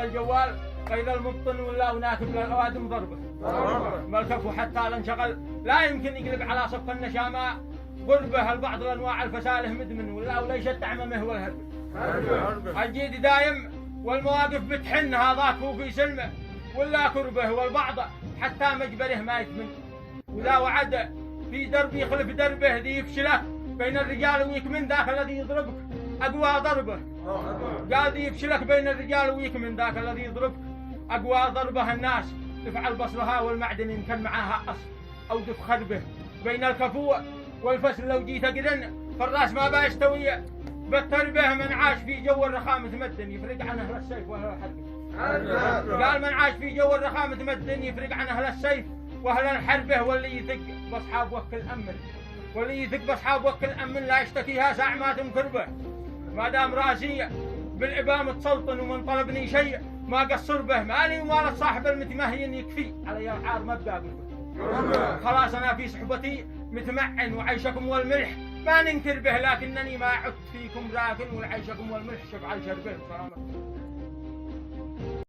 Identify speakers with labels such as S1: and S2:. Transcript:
S1: الجوال غير المبطن ولا وناكب للأوادم ضربه ملكفه حتى لانشغل لا يمكن يقلب على صف النشامة قربه البعض الأنواع الفساله مدمن ولا يشد عممه والهرب الجيد دايم والمواقف بتحن هذاك هو في سلمه ولا كربه والبعض حتى مجبره ما يتمن ولا وعد في درب يخلف دربه ذي يفشله بين الرجال ويكمن ذاك الذي يضربك أقوى ضربه قال ذي يفشلك بين الرجال ويكمن ذاك الذي يضربك أقوى ضربه الناس تفعل بصرها والمعدن إن كان معاها أصل أو دف خربه بين الكفو والفسل لو جيت قرن فالراس ما بيستوي بالتربه من عاش في جو الرخاء متمدن يفرق عن أهل السيف وأهل الحرب قال من عاش في جو الرخاء متمدن يفرق عن أهل السيف وأهل الحربه واللي يثق بأصحاب وكل أمن واللي يثق بأصحاب وكل أمن لا يشتكيها ساع ما تنكربه ما دام راسي بالإبام تسلطن ومن طلبني شيء ما قصر به مالي ومال صاحب المتمهين يكفي علي العار ما بقابل خلاص أنا في صحبتي متمعن وعيشكم والملح ما ننكر به لكنني ما عدت فيكم راكن وعيشكم والملح شبع الشربه